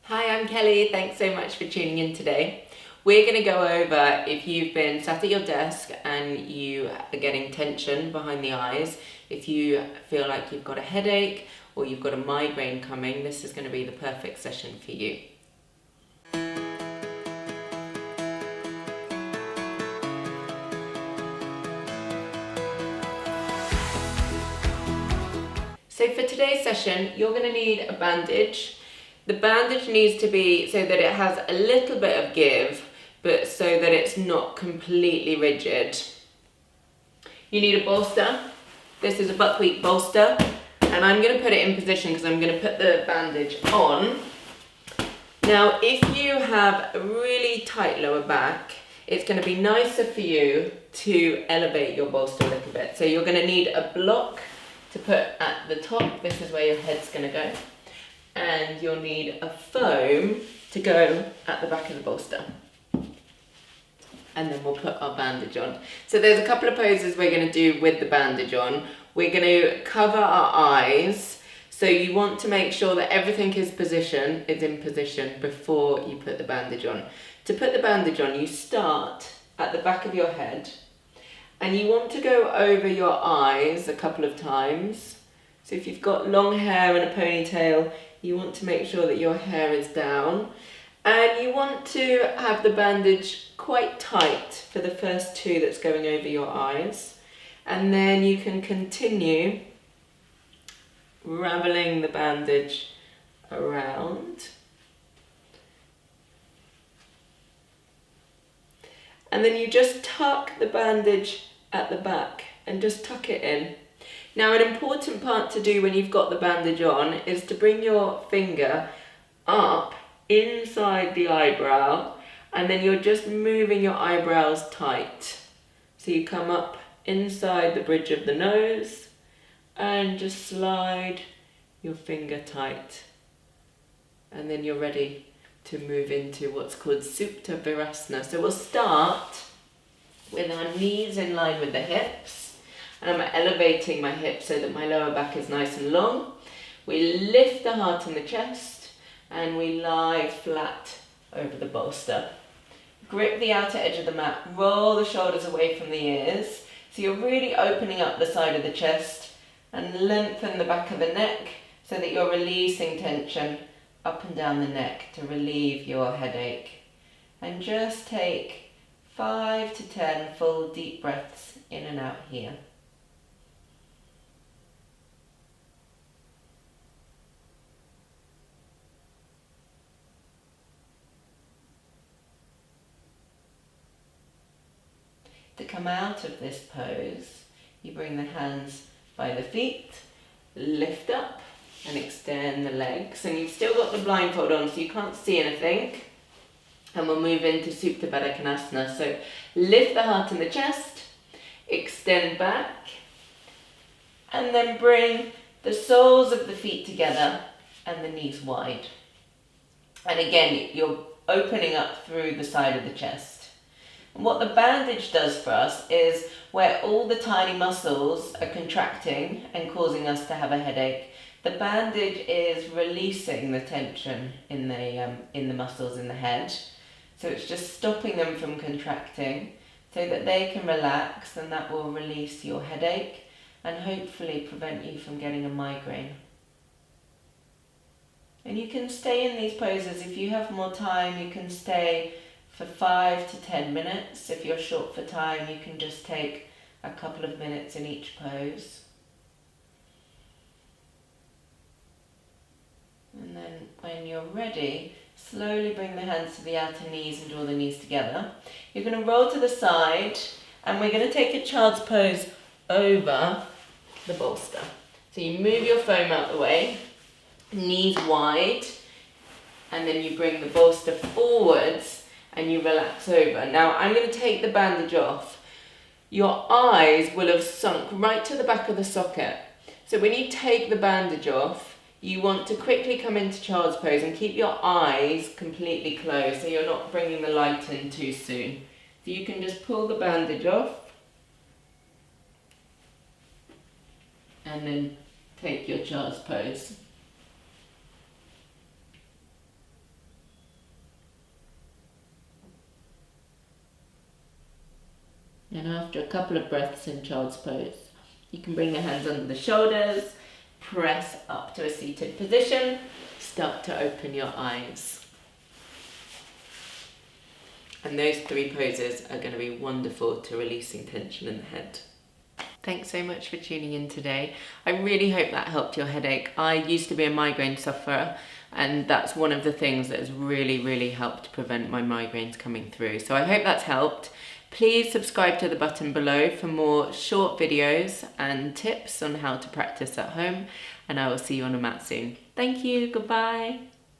Hi, I'm Kelly. Thanks so much for tuning in today. We're going to go over if you've been sat at your desk and you are getting tension behind the eyes, if you feel like you've got a headache or you've got a migraine coming, this is going to be the perfect session for you. So for today's session, you're going to need a bandage. The bandage needs to be so that it has a little bit of give, but so that it's not completely rigid. You need a bolster. This is a buckwheat bolster, and I'm going to put it in position because I'm going to put the bandage on. Now, if you have a really tight lower back, it's going to be nicer for you to elevate your bolster a little bit. So you're going to need a block to put at the top. This is where your head's going to go. And you'll need a foam to go at the back of the bolster. And then we'll put our bandage on. So there's a couple of poses we're going to do with the bandage on. We're going to cover our eyes. So you want to make sure that everything is in position before you put the bandage on. To put the bandage on, you start at the back of your head. And you want to go over your eyes a couple of times. So if you've got long hair and a ponytail, you want to make sure that your hair is down. And you want to have the bandage quite tight for the first two that's going over your eyes. And then you can continue raveling the bandage around. And then you just tuck the bandage at the back and just tuck it in. Now, an important part to do when you've got the bandage on is to bring your finger up inside the eyebrow, and then you're just moving your eyebrows tight. So you come up inside the bridge of the nose and just slide your finger tight. And then you're ready to move into what's called Supta Virasana. So we'll start with our knees in line with the hips. And I'm elevating my hips so that my lower back is nice and long. We lift the heart and the chest and we lie flat over the bolster. Grip the outer edge of the mat, roll the shoulders away from the ears. So you're really opening up the side of the chest and lengthen the back of the neck so that you're releasing tension up and down the neck to relieve your headache. And just take 5 to 10 full deep breaths in and out here. To come out of this pose, you bring the hands by the feet, lift up and extend the legs. And you've still got the blindfold on so you can't see anything. And we'll move into Supta Baddha. So lift the heart and the chest, extend back, and then bring the soles of the feet together and the knees wide. And again, you're opening up through the side of the chest. And what the bandage does for us is where all the tiny muscles are contracting and causing us to have a headache, the bandage is releasing the tension in the muscles in the head. So it's just stopping them from contracting so that they can relax, and that will release your headache and hopefully prevent you from getting a migraine. And you can stay in these poses. If you have more time, you can stay for 5 to 10 minutes. If you're short for time, you can just take a couple of minutes in each pose. And then when you're ready, slowly bring the hands to the outer knees and draw the knees together. You're going to roll to the side and we're going to take a child's pose over the bolster. So you move your foam out the way, knees wide, and then you bring the bolster forwards and you relax over. Now I'm going to take the bandage off. Your eyes will have sunk right to the back of the socket. So when you take the bandage off, you want to quickly come into child's pose and keep your eyes completely closed so you're not bringing the light in too soon. So you can just pull the bandage off and then take your child's pose. And after a couple of breaths in child's pose, you can bring the hands under the shoulders, press up to a seated position, start to open your eyes. And those 3 poses are going to be wonderful to releasing tension in the head. Thanks so much for tuning in today. I really hope that helped your headache. I used to be a migraine sufferer, and that's one of the things that has really helped prevent my migraines coming through. So I hope that's helped. Please subscribe to the button below for more short videos and tips on how to practice at home, and I will see you on a mat soon. Thank you, goodbye.